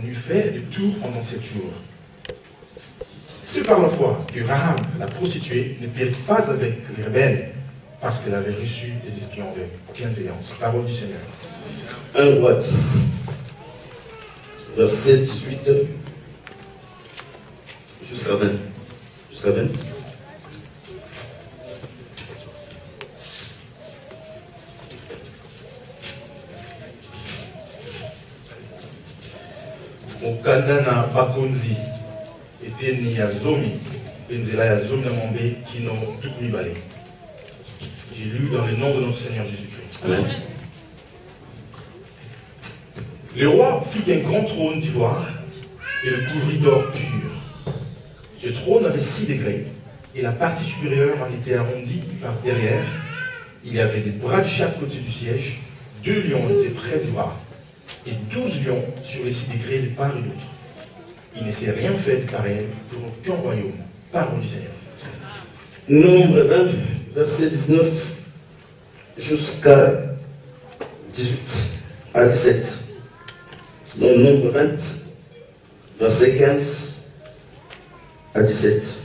On eut fait le tour pendant 7 jours. C'est par la foi que Rahab, la prostituée, ne périt pas avec les rebelles, parce qu'elle avait reçu des espions avec bienveillance. Parole du Seigneur. 1 Roi 10, verset 18 jusqu'à 20. Jusqu'à 20. Mokanda na bakonzi eteni ya zomi penzela ya zomi na mombe kino tukumi bale. J'ai lu dans le nom de notre Seigneur Jésus-Christ. Amen. Le roi fit un grand trône d'ivoire et le couvrit d'or pur. Ce trône avait 6 degrés et la partie supérieure en était arrondie par derrière. Il y avait des bras de chaque côté du siège. 2 lions étaient près du bras et 12 lions sur les 6 degrés de part et d'autre. Il ne s'est rien fait de pareil pour aucun royaume. Parole du Seigneur. Nombre 20, verset 19 jusqu'à 18 à 17. Nombre 20, verset 15 à 17.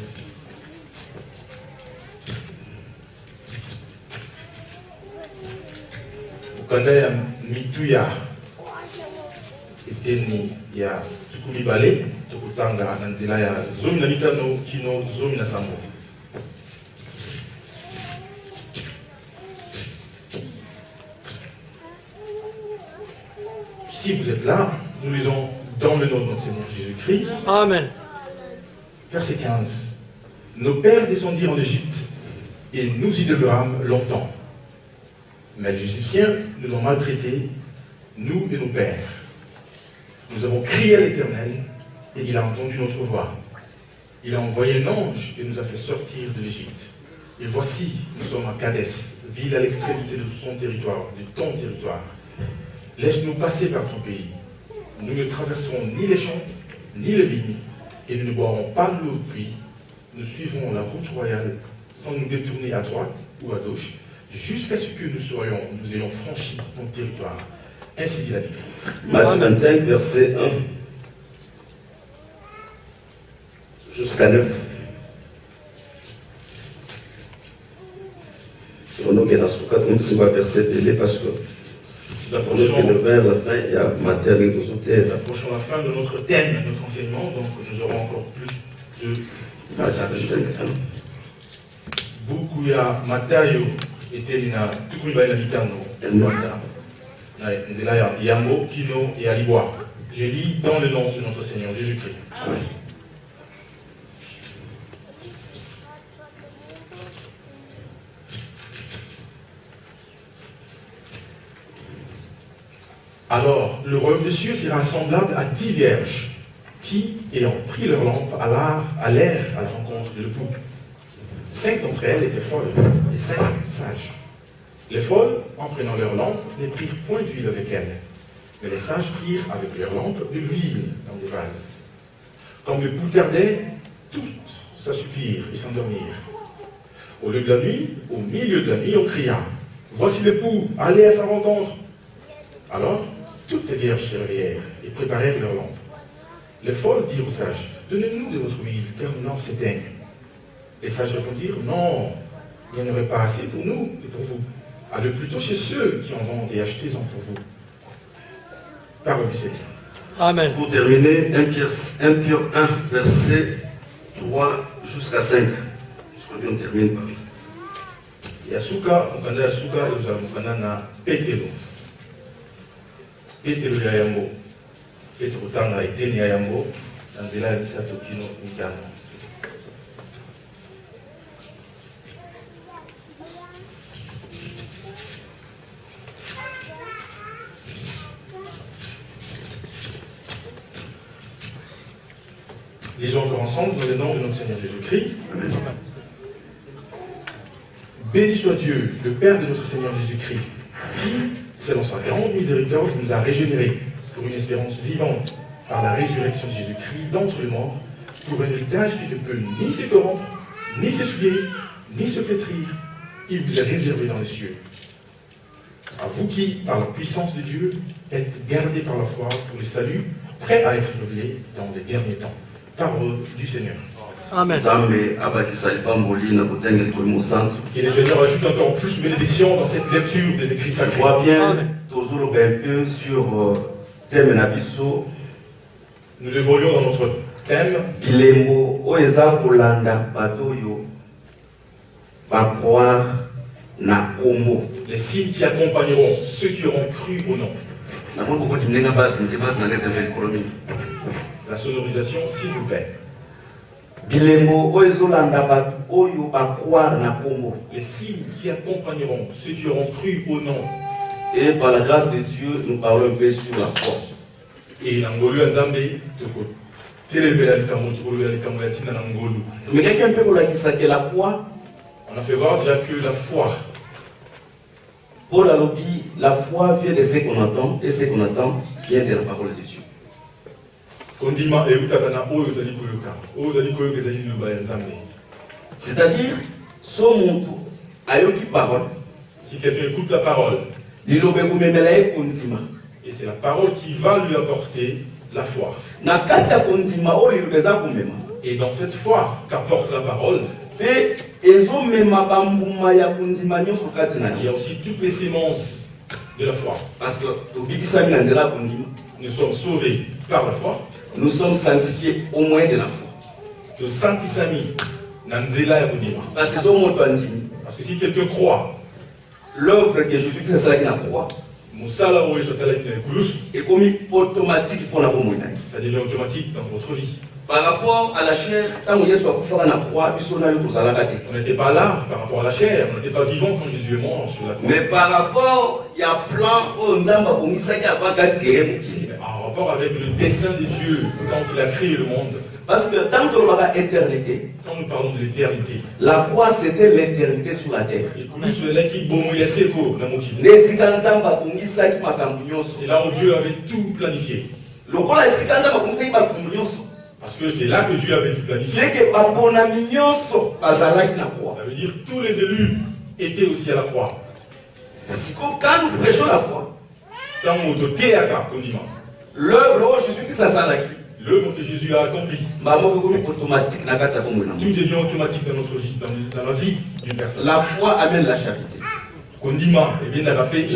Ukanda ya mituya eteni ya tukumi bale tokutanga na nzela ya zomi na mitano kino zomi na sambo. Si vous êtes là, nous lisons dans le nom de notre Seigneur Jésus-Christ. Amen. Verset 15. Nos pères descendirent en Égypte et nous y demeurâmes longtemps. Mais les Égyptiens nous ont maltraités, nous et nos pères. Nous avons crié à l'Éternel et il a entendu notre voix. Il a envoyé un ange et nous a fait sortir de l'Égypte. Et voici, nous sommes à Kadès, ville à l'extrémité de son territoire, de ton territoire. Laisse-nous passer par ton pays. Nous ne traverserons ni les champs, ni les vignes, et nous ne boirons pas de l'eau de pluie. Nous suivrons la route royale sans nous détourner à droite ou à gauche, jusqu'à ce que nous ayons franchi ton territoire. Ainsi dit la Bible. Matthieu 25, verset 1 jusqu'à 9. On a verset télé parce que Nous approchons vers la fin, il y a Matthieu nous approchons la fin de notre thème, de notre enseignement, donc nous aurons encore plus de passages. Matthieu 25. Beaucoup ya Matayo était na tukumi bale na mitano na nzela ya Yambo, Kino et Alibois. Je lis dans le nom de notre Seigneur Jésus-Christ. Amen. Alors, le royaume des cieux sera semblable à 10 vierges qui, ayant pris leur lampe, allèrent à la rencontre de l'époux. 5 d'entre elles étaient folles et 5 sages. Les folles, en prenant leur lampe, ne prirent point d'huile avec elles, mais les sages prirent avec leur lampe de l'huile dans des vases. Comme l'époux tardait, tous s'assoupirent et s'endormirent. Au lieu de la nuit, au milieu de la nuit, on cria « Voici l'époux, allez à sa rencontre !» Alors, toutes ces vierges se réveillèrent et préparèrent leurs lampes. Les folles dirent aux sages, « Donnez-nous de votre huile, car nos lampes s'éteignent. » Les sages répondirent, « Non, il n'y en aurait pas assez pour nous et pour vous. Allez plutôt chez ceux qui en vendent et achetez-en pour vous. » Parole du Seigneur. Amen. Pour terminer, 1 Pierre 1, verset 3 jusqu'à 5. Je crois qu'on termine par Yasuka, mukanda Yasuka, et mukanda na Petelo. Petelo ya Yambo. Petelo tanga eteni ya Yambo. Nanzela ya misato kino mitano. Lisons encore ensemble dans le nom de notre Seigneur Jésus-Christ. Amen. Béni soit Dieu, le Père de notre Seigneur Jésus-Christ, qui, selon sa grande miséricorde, nous a régénérés pour une espérance vivante par la résurrection de Jésus-Christ d'entre les morts, pour un héritage qui ne peut ni se corrompre, ni s'essuyer, ni se flétrir. Il vous est réservé dans les cieux. À vous qui, par la puissance de Dieu, êtes gardés par la foi pour le salut, prêt à être révélé dans les derniers temps. Parole du Seigneur. Amen. Que le Seigneur ajoute encore plus de bénédictions dans cette lecture des écrits sacrés. Je vois bien, toujours un peu sur thème Nabiso. Nous évoluons dans notre thème. Bilembo, Oeza Bolanda, Batoyo, va croire na Omo. Les signes qui accompagneront ceux qui auront cru au nom. La sonorisation, s'il vous plaît. Bilembo, Oezolanda, Batoyo, va croire na Omo. Les signes qui accompagneront ceux qui auront cru au nom. Et par la grâce de Dieu, nous parlons un peu sur la foi. Et l'angolu Nzambe, mais quelqu'un peut vous dire que la foi, on a fait voir déjà que la foi, Paul a dit, la foi vient de ce qu'on entend, et ce qu'on entend vient de la parole de Dieu. C'est-à-dire, son monde a eu qui parole. Si quelqu'un écoute la parole, et c'est la parole qui va lui apporter la foi. Et dans cette foi qu'apporte la parole, il y a aussi toutes les sémences de la foi. Parce que nous sommes sauvés par la foi. Nous sommes sanctifiés au moins de la foi. Parce que si quelqu'un croit, l'œuvre que Jésus-Christ a croix est comme automatique pour la communauté. Ça devient automatique dans votre vie. Par rapport à la chair, quand on n'était pas là par rapport à la chair, on n'était pas vivant quand Jésus est mort sur la croix. Mais par rapport, il y a plein en rapport avec le dessein de Dieu quand il a créé le monde. Parce que tant que l'on va éternité, quand nous parlons de l'éternité, la croix c'était l'éternité sur la terre. C'est là où Dieu avait tout planifié. Parce que c'est là que Dieu avait tout planifié. Ça veut dire que tous les élus étaient aussi à la croix. Quand nous prêchons la foi, l'œuvre que Jésus a accomplie, tout devient automatique dans notre vie, dans la vie d'une personne. La foi amène la charité.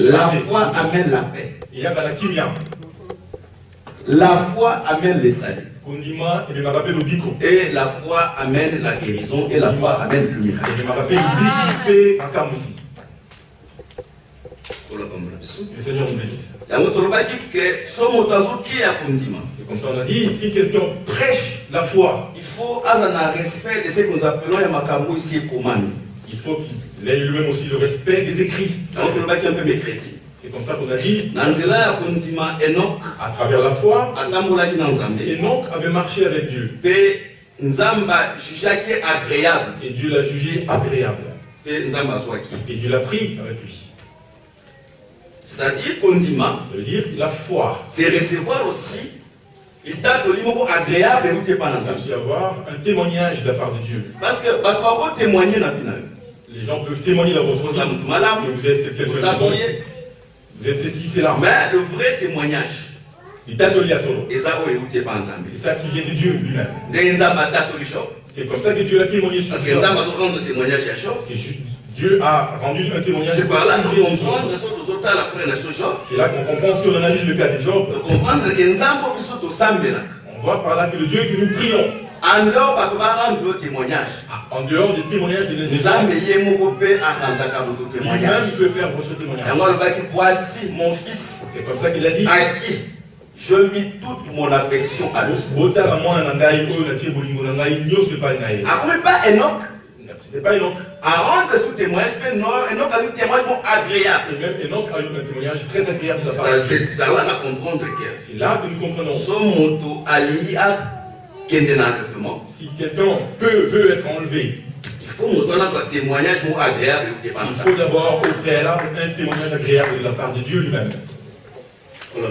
La foi amène la paix. La foi amène le salut. Et la foi amène la guérison. Et la foi amène le miracle. Le Seigneur nous bénisse. C'est comme ça on a dit, si quelqu'un prêche la foi, il faut avoir respect de ce que nous appelons il faut qu'il ait lui-même aussi le respect des écrits. C'est comme ça qu'on a dit, à travers la foi, Enoch avait marché avec Dieu. Et Dieu l'a jugé agréable. Et Dieu l'a pris avec lui. C'est-à-dire qu'on dit, ça veut dire la foi. C'est recevoir aussi, il t'a donné un mot agréable et vous n'êtes pas dans ça. C'est avoir un témoignage de la part de Dieu. Parce que bah, tu vas témoigner dans la finale. Les gens peuvent témoigner dans votre vie que vous êtes quelqu'un de bon. Vous êtes ceci, c'est là. Mais le vrai témoignage, il t'a donné à son nom. C'est ça qui vient de Dieu lui-même. C'est comme ça que Dieu a témoigné sur parce que ça va rendre témoignage à chose. Dieu a rendu un témoignage. C'est par là qu'on comprend c'est là qu'on comprend ce qu'on analyse le cas de Job. De comprendre que on voit par là que le Dieu que nous prions, en dehors de témoignage, en dehors des témoignages de lui-même peut faire votre témoignage. Voici mon fils. C'est comme ça qu'il a dit. À qui je mis toute mon affection à lui. Pas Enoch. C'était pas Enoch. À rendre sous témoignage, Enoch a eu un témoignage agréable. Et même Enoch a eu un témoignage très agréable de la part de Dieu. C'est là que nous comprenons. Son moto allié à l'enlèvement. Si quelqu'un veut être enlevé, il faut montrer un témoignage agréable. Il faut d'abord au préalable un témoignage agréable de la part de Dieu lui-même. Que le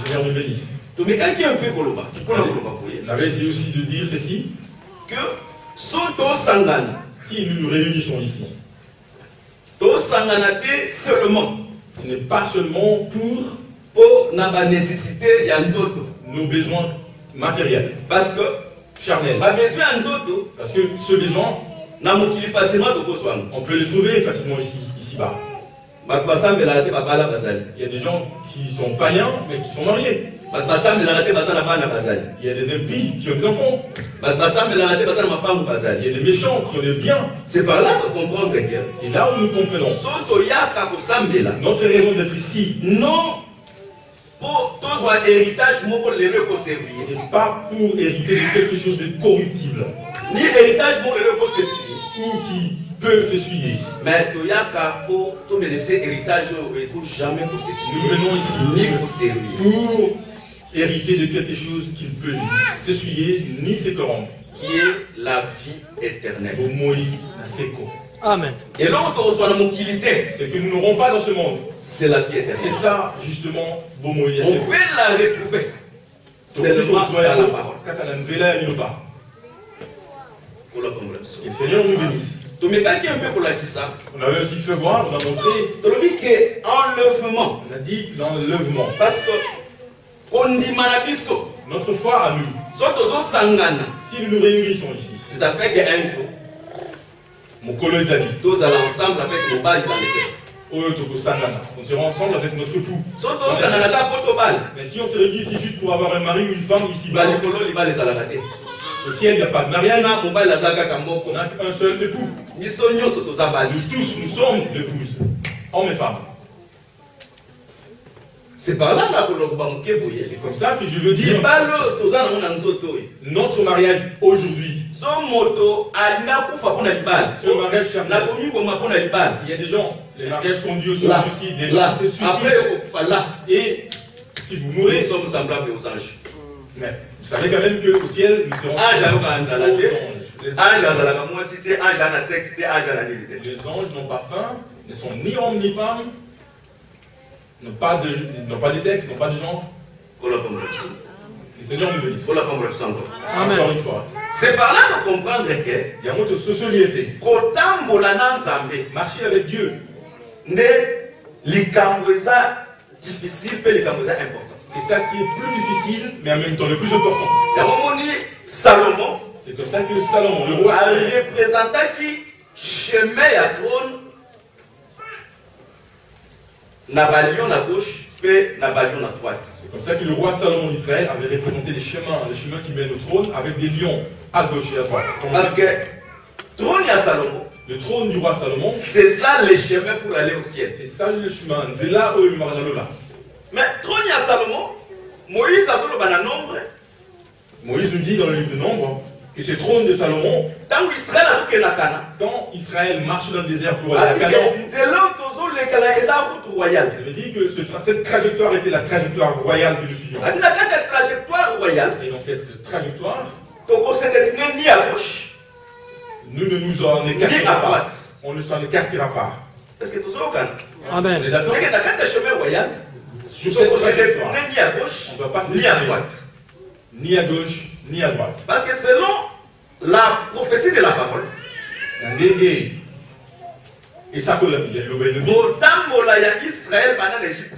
Seigneur nous bénisse. Il avait essayé aussi de dire ceci, que si nous nous réunissons ici, seulement, ce n'est pas seulement pour la nécessité nos besoins matériels. Parce que charnels. Parce que ce besoin, on peut le trouver facilement ici-bas. Il y a des gens qui sont païens mais qui sont mariés. Il y a des impies qui ont des enfants. Il y a des méchants qui ont des biens. C'est par là que comprendre que c'est là où nous comprenons. Notre raison d'être ici. Non. Pour tous héritage, c'est pas pour hériter de quelque chose de corruptible. Ni héritage pour ou qui peut s'essuyer. Mais pour tout bénéficier héritage, jamais pour s'essuyer. Nous venons ici ni pour servir. Pour hériter de quelque chose qui ne peut ni s'essuyer ni se corrompre. Qui est la vie éternelle. Amen. Et là, on reçoit la mobilité. C'est que nous n'aurons pas dans ce monde. C'est la vie éternelle. C'est ça, justement, on peut la retrouver. C'est le droit dans la parole. Que le Seigneur nous bénisse. On avait aussi fait voir, on a montré. Enlèvement. On a dit l'enlèvement. Parce que notre foi à nous. Si nous nous réunissons ici. C'est à fait qu'un jour. Mon colosali. Tous allons ensemble avec nos balles dans les on sera ensemble avec notre époux. Mais si on se réunit ici juste pour avoir un mari ou une femme ici bas, au ciel il n'y a pas de mariage. On n'a qu'un seul époux. Nous tous nous sommes l'épouse, hommes et femmes. C'est par là c'est comme ça que je veux dire. Notre mariage aujourd'hui. Ce mariage charnel. Il y a des gens, les mariages conduits au suicide, les gens se suicident. Et si vous mourrez, nous sommes semblables aux anges. Mais vous savez quand même qu'au ciel, nous serons aux anges. Les anges n'ont pas faim, ne sont ni hommes ni femmes. N'ont pas de sexe, n'ont pas de genre. Le Seigneur nous bénisse. Amen. Encore une fois. C'est par là de comprendre que il y a de société. Marcher avec Dieu. Difficile, mais important. C'est ça qui est plus difficile, mais en même temps le plus important. Salomon. C'est comme ça que Salomon, le roi, a représenté qui chemin à trône. Nabalion à gauche, et Nabalion à droite. C'est comme ça que le roi Salomon d'Israël avait représenté les chemins qui mènent au trône avec des lions à gauche et à droite. Parce que trône à Salomon, le trône du roi Salomon, c'est ça le chemin pour aller au ciel. C'est ça le chemin. C'est là où il m'a Mais trône à Salomon, Moïse a solo un nombre. Moïse nous dit dans le livre de Nombres que ce trône de Salomon, quand Israël marche dans le désert pour aller à Canaan, ça veut dire que cette trajectoire était la trajectoire royale que nous suivions. Et dans cette trajectoire, ni à gauche, nous ne nous en écartera pas. On ne s'en écartera pas. Est-ce que tout Amen. C'est que dans le chemin royal, sur cette trajectoire, ni à gauche, on ne va pas se ni à droite. Ni à gauche, ni à droite. Parce que selon la prophétie de la parole, et ça que Israël pendant l'Égypte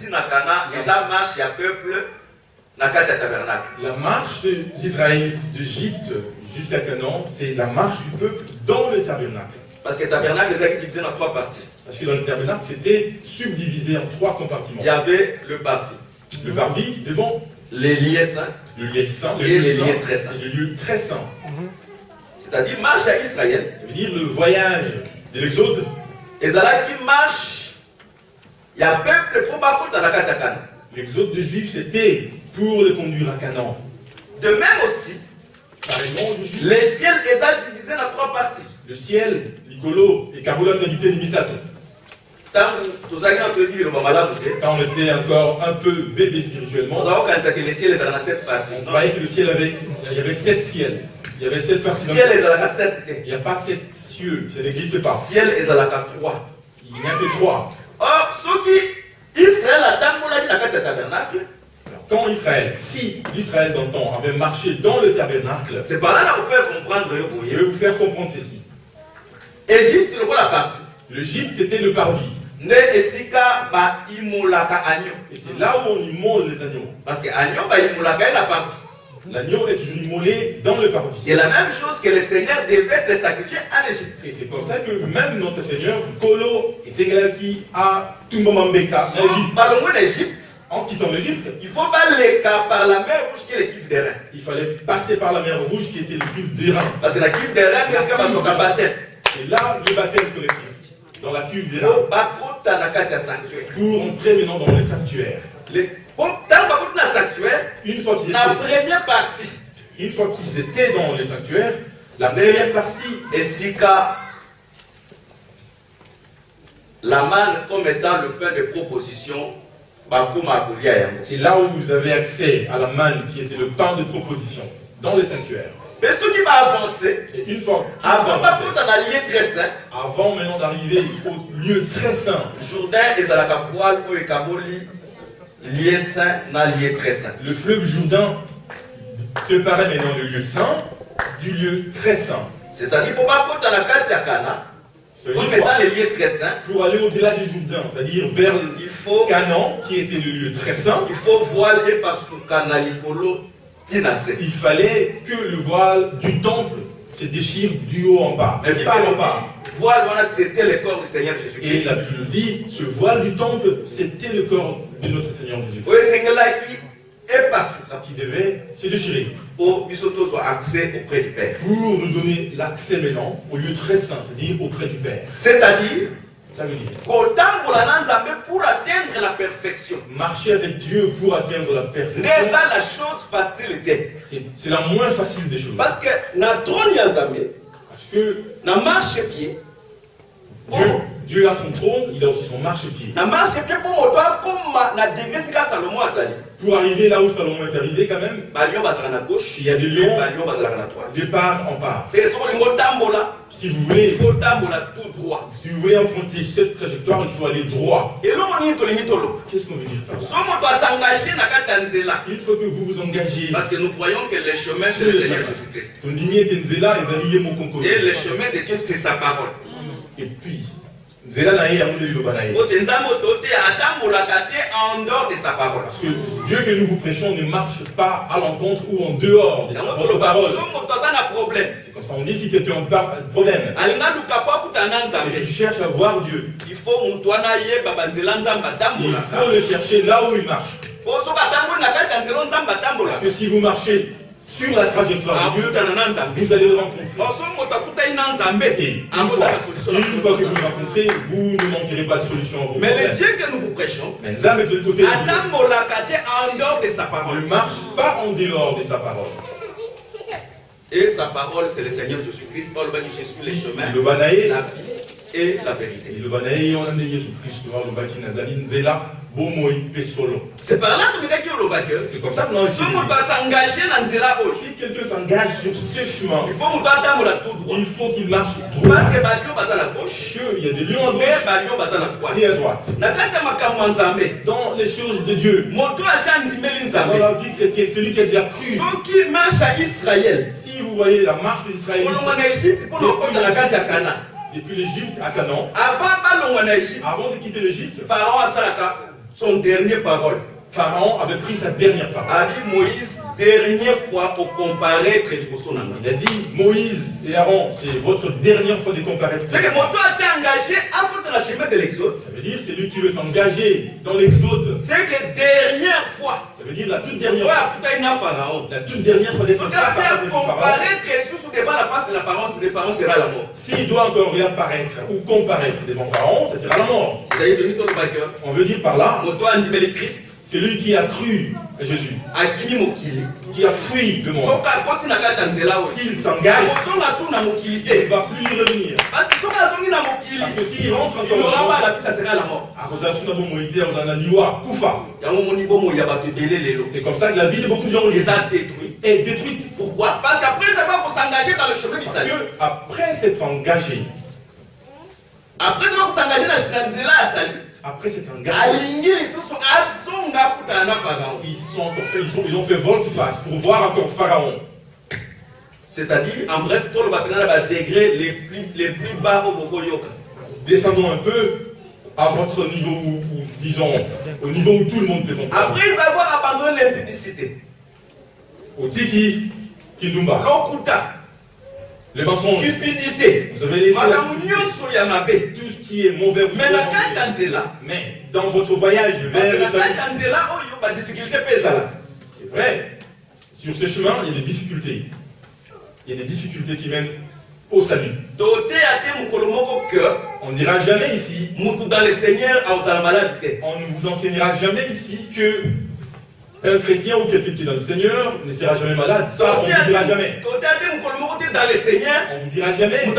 déjà marche il y a peuple dans le tabernacle. La marche des Israélites d'Égypte jusqu'à Canaan, c'est la marche du peuple dans le tabernacle. Parce que le tabernacle est divisé en 3 parties. Parce que dans le tabernacle, c'était subdivisé en 3 compartiments. Il y avait le parvis. Le parvis devant les lieux saints. Le lieu saint, et les lieux très saints. Le lieu très saint. C'est-à-dire marche à Israël. Ça veut dire le voyage de l'Exode. Et là qui marche, il y a un peuple pour battre dans la Canaan. L'exode des Juifs, c'était pour les conduire à Canaan. De même aussi, les ciels sont divisés en 3 parties. Le ciel, Nicolo et Kabulam n'habitaient Nimisato. Quand on était encore un peu bébé spirituellement, on croyait que le ciel était dans 7 parties. On croyait que le ciel il y avait 7 ciels. Il y avait 7 parties. Le ciel est dans 7. Il n'y a pas 7 cieux, ça n'existe pas. Le ciel est dans 3. Il n'y a que 3. Or, ceux qui Israël a dans le tabernacle. Quand Israël, si l'Israël dans le temps avait marché dans le tabernacle, c'est par là qu'on vous faire comprendre. Je vais vous faire comprendre ceci. Égypte, c'est le roi la parvis. L'Égypte, c'était le parvis. Et c'est là où on immole les agneaux. Parce que l'agneau, l'agneau est toujours immolé dans le parvis. Et la même chose que le Seigneur devait être sacrifié en Égypte. Et c'est comme ça que même notre Seigneur, Kolo, et c'est là qui a tout le moment béca en Égypte. En quittant l'Égypte, il faut pas les cas par la mer rouge qui est le kiff des reins. Il fallait passer par la mer rouge qui était le kiff des reins. Parce que la kiff des reins, qu'est-ce qu'on va faire baptême? C'est là le baptême collectif. Dans la cuve des reins. Pour entrer maintenant dans les sanctuaires. Une fois qu'ils étaient, la première partie. Une fois qu'ils étaient dans les sanctuaires, la première partie est Sika. La manne comme étant le pain de proposition. C'est là où vous avez accès à la manne qui était le pain de proposition dans les sanctuaires. Mais ce qui va avancer, et une fois avant très saint, avant maintenant d'arriver au lieu très saint, Jourdain et Zalakavoile ou Ekamoli, lieu saint, n'a lieu très saint. Le fleuve Jourdain séparait maintenant le lieu saint du lieu très saint. C'est-à-dire pour pas porter la carte à Cana. Dans les lieux très saints, pour aller au-delà du Jourdain, c'est-à-dire vers Canaan, qui était le lieu très saint, il faut voir et pas sous Canalicolo. Il fallait que le voile du temple se déchire du haut en bas. Mais pas en bas. Voile, voilà, c'était le corps du Seigneur Jésus-Christ. Et la Bible dit, ce voile du temple, c'était le corps de notre Seigneur Jésus-Christ. Oui, Seigneur qui devait se déchirer. Pour soit accès auprès du Père. Pour nous donner l'accès maintenant au lieu très saint, c'est-à-dire auprès du Père. C'est-à-dire, ça veut dire pour atteindre la perfection. Marcher avec Dieu pour atteindre la perfection. C'est la chose facile. C'est la moins facile des choses. Parce que na marche pied. Dieu a son trône, il a aussi son marchepied. Pour arriver là où Salomon est arrivé quand même, il y a des lions de part en part. Si vous voulez, si vous voulez emprunter cette trajectoire, il faut aller droit. Qu'est-ce qu'on veut dire par là? Il faut que vous vous engagez. Parce que nous croyons que le chemin c'est le Seigneur Jésus-Christ. Et le chemin de Dieu c'est sa parole. Et puis, en dehors de sa parole. Parce que Dieu que nous vous prêchons ne marche pas à l'encontre ou en dehors de sa parole. C'est comme ça, on dit si quelqu'un a un problème, et tu cherches à voir Dieu, il faut le chercher là où il marche. Parce que si vous marchez sur la trajectoire de Dieu, vous allez le rencontrer. Et une fois que vous le rencontrez, vous ne manquerez pas de solution à vos problèmes. Mais le Dieu que nous vous prêchons, de l'autre côté, en dehors de sa parole. Ne marche pas en dehors de sa parole. Et sa parole, c'est le Seigneur Jésus-Christ. Paul va dire Jésus, les chemins, la vie et la vérité. C'est par là que nous avons le c'est comme ça que nous avons si quelqu'un s'engage sur ce chemin, il faut tout droit. Il faut qu'il marche droit. Parce que il y a des lions à gauche et à droite. Dans les choses de Dieu, dans la vie chrétienne, celui qui a déjà cru. Qui marche à Israël. Si vous voyez la marche d'Israël depuis l'Égypte à Canaan, avant de quitter l'Égypte, son dernière parole. Pharaon avait pris sa dernière parole. A dit Moïse, dernière fois pour comparaître. Il a dit Moïse et Aaron, c'est votre dernière fois de comparaître. C'est que mon toit s'est engagé contre le chemin de l'exode. Ça veut dire c'est lui qui veut s'engager dans l'exode. C'est que dernière fois. Ça veut dire la toute dernière fois. La toute dernière fois d'être comparaître Jésus devant la face de l'apparence de Pharaon sera la mort. S'il doit encore réapparaître ou comparaître devant Pharaon, ça sera la mort. On veut dire par là, c'est lui qui a cru à Jésus, qui a fui de mort. S'il s'engage, il ne va plus y revenir. Parce que s'il rentre encore, il n'aura pas la vie, ça sera la mort. C'est comme ça que la vie de beaucoup de gens est détruite. Pourquoi? Parce qu'après avoir pour s'engager dans le chemin du salut, après s'être engagé, après avoir s'engager dans le salut, après cet engagement, ils ont fait volte-face pour voir encore Pharaon. C'est-à-dire, en bref, tout le degré les plus bas au Bokoyoka. Descendons un peu à votre niveau, ou disons, au niveau où tout le monde peut comprendre. Après avoir abandonné l'impudicité, Otiki, Kindumba, l'okuta, les mensonges, cupidité, vous avez laissé tout ce qui est mauvais. Mais dans votre voyage vers le salut, c'est vrai, sur ce chemin, il y a des difficultés. Il y a des difficultés qui mènent au salut. On ne dira jamais ici, on ne vous enseignera jamais ici que un chrétien ou quelqu'un qui est dans le Seigneur ne sera jamais malade. Ça, on ne vous dira jamais. On vous dira jamais que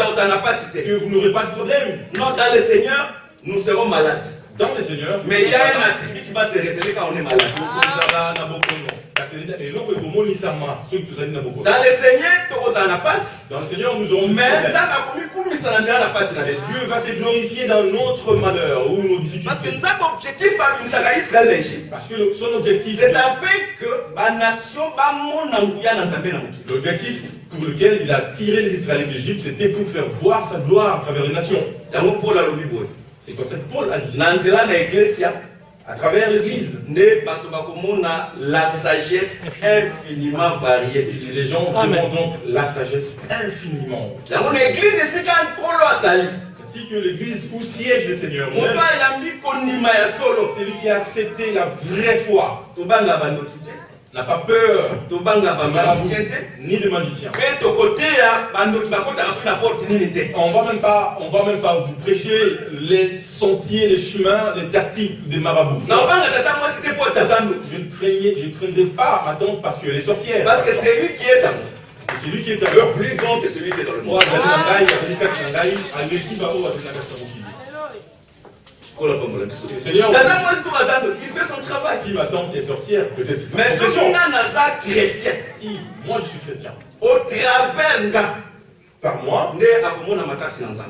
vous n'aurez pas de problème. Non, dans le Seigneur, nous serons malades. Dans le Seigneur. Mais il y a un attribut qui va se révéler quand on est malade. Dans le Seigneur, nous aurons. Mais Dieu va se glorifier dans notre malheur ou nos difficultés. Parce que son objectif, c'est afin que la nation l'objectif pour lequel il a tiré les Israélites d'Égypte, c'était pour faire voir sa gloire à travers les nations. C'est comme ça que Paul a dit. À travers l'Église, la sagesse infiniment variée. Les gens verront donc la sagesse infiniment. Ainsi que l'Église où siège le Seigneur. C'est lui qui a accepté la vraie foi. N'a pas peur ni de magicien. On va même pas vous prêcher les sentiers, les chemins, les tactiques des marabouts. Je ne craindrai pas ma tante parce qu'elle est sorcière. Parce que c'est lui qui est dans nous. C'est lui qui est le plus grand que celui qui est dans le monde. Le Seigneur, il fait son travail. Si ma tante est sorcière, peut-être c'est mais si chrétien, si moi je suis chrétien, au travers par moi,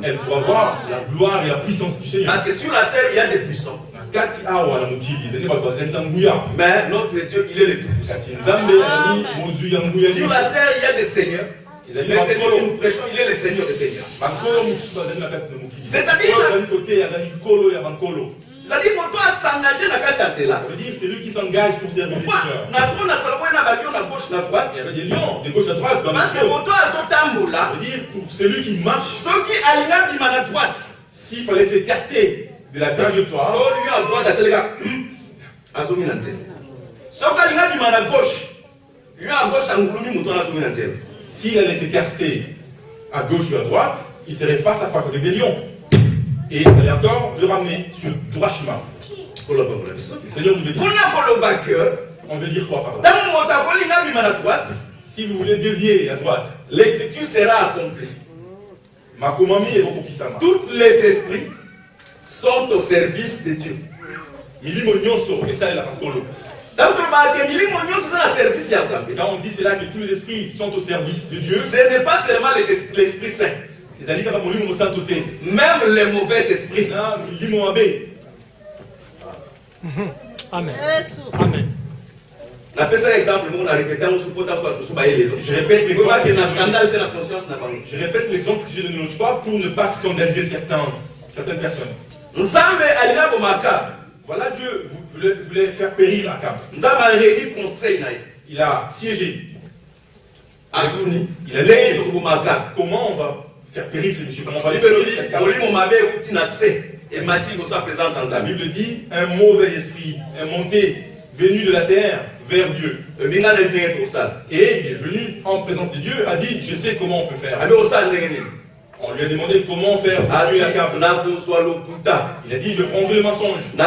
elle pourra voir la gloire et la puissance du Seigneur. Parce que sur la terre, il y a des puissants. Mais notre Dieu, il est le tout-puissant. Sur la terre, il y a des seigneurs. Le Seigneur que nous prêchons, il est le Seigneur des seigneurs. C'est-à-dire pour toi s'engager dans la carte là. Ça veut dire c'est lui qui s'engage pour servir le Seigneur. Il y avait des lions de gauche à droite. Parce que pour toi, ça veut dire pour celui qui marche. Ceux qui alignent à droite. S'il fallait s'écarter de la trajectoire. S'il allait s'écarter à gauche ou à droite, il serait face à face avec des lions. Et il fallait encore le ramener sur le droit chemin. Le Seigneur nous dit. On veut dire quoi par là? Si vous voulez dévier à droite, l'écriture sera accomplie. Tous les esprits sont au service de Dieu. Quand on dit cela que tous les esprits sont au service de Dieu, ce n'est pas seulement l'Esprit Saint. Même les mauvais esprits. Amen. Amen. Je répète l'exemple que j'ai donné l'autre fois pour ne pas scandaliser certaines personnes. Voilà Dieu voulait faire périr Akab. Il a siégé. Il a dit comment on va faire périr ce monsieur. Comment on va le faire. La Bible dit un mauvais esprit est monté, venu de la terre vers Dieu. Et il est venu en présence de Dieu, a dit je sais comment on peut faire. On lui a demandé comment faire pour tuer Akab. Il a dit je prendrai le mensonge. Je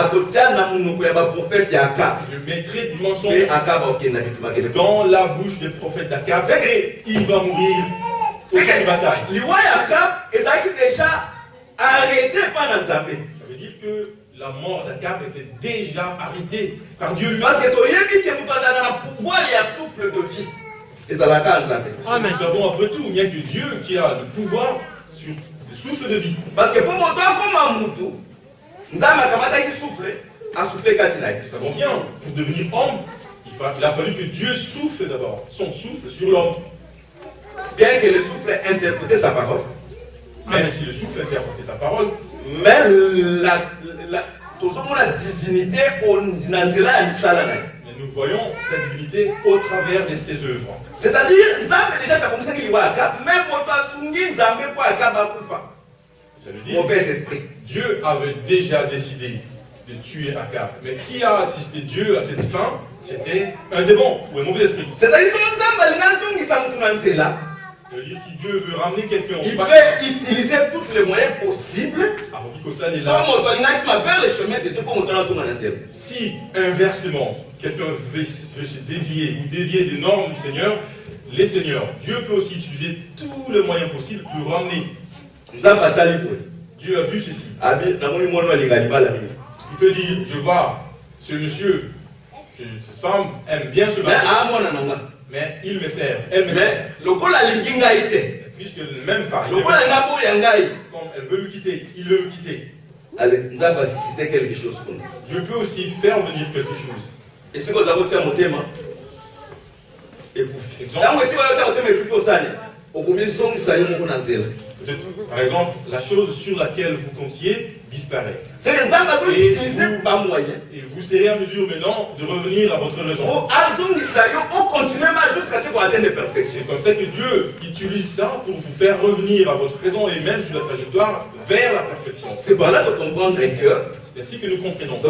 mettrai du mensonge dans la bouche des prophètes d'Akab. Et il va mourir au champ de bataille. Ça veut dire que la mort d'Akab était déjà arrêtée par Dieu lui-même. Parce que pouvoir, il y a souffle de vie. Nous savons après tout, il n'y a que Dieu qui a le pouvoir sur le souffle de vie. Parce que pour mon temps, comme un moutou, nous savons bien, pour devenir homme, il a fallu que Dieu souffle d'abord, son souffle sur l'homme. Bien que le souffle interprète sa parole. Même si le souffle interprète sa parole, Mais la divinité, nous voyons cette divinité au travers de ses œuvres. C'est-à-dire, déjà ça commence qu'il y a Akab, même pour toi, Ça veut dire mauvais esprit. Dieu avait déjà décidé de tuer Akab. Mais qui a assisté Dieu à cette fin? C'était un démon ou un mauvais esprit. C'est-à-dire, Ça veut dire si Dieu veut ramener quelqu'un il au peut utiliser tous les moyens possibles vers le chemin de Dieu pour monter dans son management. Si inversement, quelqu'un veut se dévier ou dévier des normes du Seigneur, les seigneurs, Dieu peut aussi utiliser tous les moyens possibles pour ramener. Dieu a vu ceci. Il peut dire, je vois, ce monsieur, cette femme aime bien ce mari, mais il me sert, elle me sert. Puisqu'elle ne m'aime pas, comme elle veut me quitter, il veut me quitter. Allez, nous avons cité quelque chose pour nous. Je peux aussi faire venir quelque chose. Et si vous avez un thème, par exemple, la chose sur laquelle vous comptiez disparaît. Et vous serez à mesure maintenant de revenir à votre raison. C'est comme ça que Dieu utilise ça pour vous faire revenir à votre raison et même sur la trajectoire vers la perfection. C'est par là de comprendre que c'est ainsi que nous comprenons.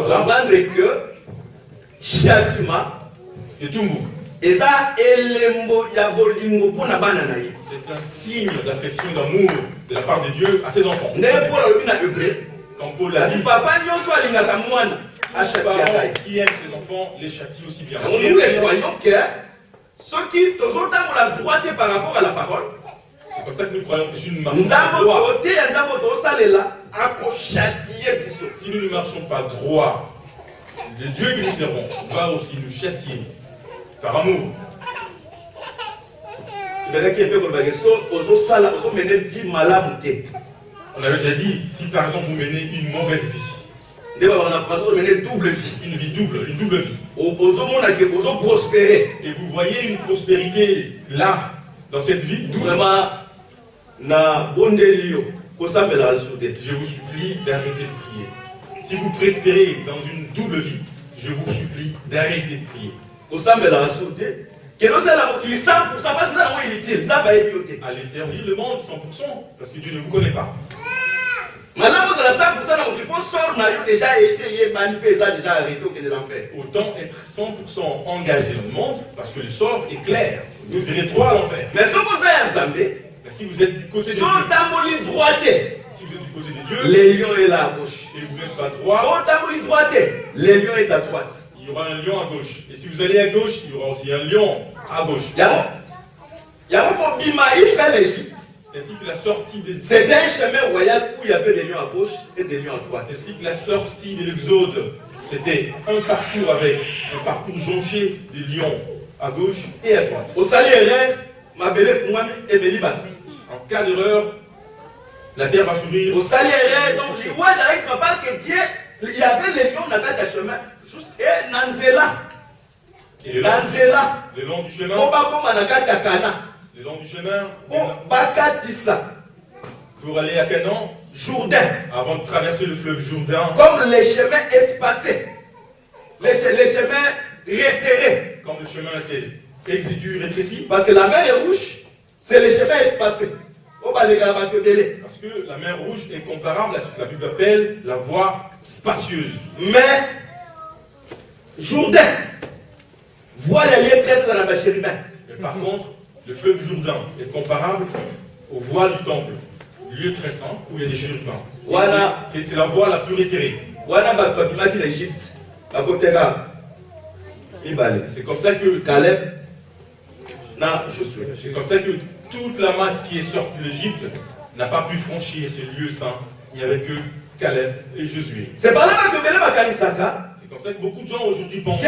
Et Tumbu. C'est un signe d'affection et d'amour de la part de Dieu à ses enfants. Comme Paul l'a dit, parents qui aiment ses enfants les châtient aussi bien. Nous les croyons que ceux qui ont la droite par rapport à la parole, c'est comme ça que nous croyons que si nous ne marchons pas droit, si nous ne marchons pas droit, le Dieu que nous servons va aussi nous châtier par amour. On avait déjà dit, si par exemple vous menez une mauvaise vie, une vie double, une double vie, et vous voyez une prospérité là, dans cette vie, vraiment, je vous supplie d'arrêter de prier. Si vous prospérez dans une double vie, je vous supplie d'arrêter de prier. Allez servir le monde 100% parce que Dieu ne vous connaît pas. Autant être 100% engagé dans le monde parce que le sort est clair. Vous irez droit à l'enfer. Mais si vous êtes du côté de Dieu, si vous êtes du côté de Dieu, les lions est là à gauche. Et vous n'êtes pas droit, les lions est à droite. Il y aura un lion à gauche. Et si vous allez à gauche, il y aura aussi un lion à gauche. C'est ainsi que la sortie des... C'est un chemin royal où il y avait des lions à gauche et des lions à droite. C'est ainsi que la sortie de l'Exode, c'était un parcours avec un parcours jonché des lions à gauche et à droite. En cas d'erreur, la terre va s'ouvrir. Donc, parce que Dieu, il y avait les lions dans le chemin jusqu'à Nanzela. Et le long du chemin, le long du chemin, pour aller à Canaan, Jourdain, avant de traverser le fleuve Jourdain, comme les chemins espacés, les chemins resserrés, comme le chemin était exigu, rétréci, parce que la mer est rouge, c'est les chemins espacés. Parce que la mer rouge est comparable à ce que la Bible appelle la voie spacieuse. Mais Jourdain, voie les liens très dans la chérubin. Mais par contre, le fleuve Jourdain est comparable aux voies du temple, lieu très saint où il y a des chérubins. Voilà. C'est la voie la plus resserrée. C'est comme ça que Caleb, non, Josué. C'est comme ça que toute la masse qui est sortie de l'Égypte n'a pas pu franchir ce lieu saint. Il n'y avait que Caleb et Josué. C'est par là que c'est comme ça que beaucoup de gens aujourd'hui pensent que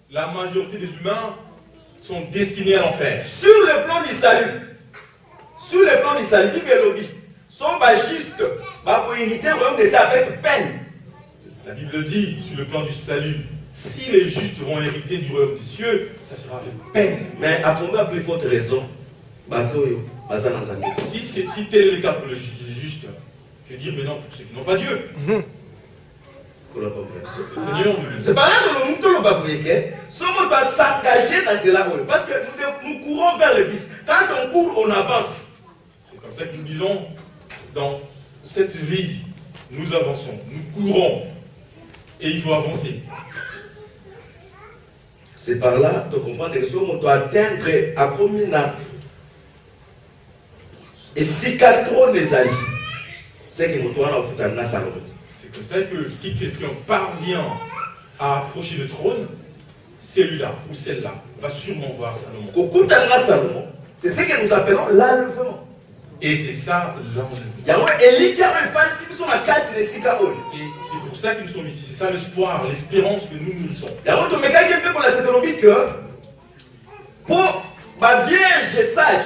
la majorité des humains sont destinés à l'enfer. Sur le plan du salut, sont justes, avec peine. La Bible dit, sur le plan du salut, si les justes vont hériter du royaume des cieux, ça sera avec peine. Mais à combien plus forte raison, Si tel est le cas pour le juste, que dire maintenant pour ceux qui n'ont pas Dieu? Seigneur, c'est pas là que nous sommes pas s'engager dans cela, parce que nous courons vers le vice. Quand on court, on avance. C'est comme ça que nous disons, dans cette vie, nous avançons, nous courons, et il faut avancer. C'est par là, tu comprends que si on doit atteindre à Pomina, et si trop les alliés, c'est que nous doit à Salomon. C'est comme ça que si quelqu'un parvient à approcher le trône, celui-là ou celle-là va sûrement voir Salomon. C'est ce que nous appelons l'enlèvement. Et c'est ça l'enlèvement. Et c'est pour ça que nous sommes ici. C'est ça l'espoir, l'espérance que nous nourrissons. Pour ma vierge sage,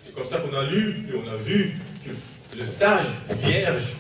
c'est comme ça qu'on a lu et on a vu que le sage vierge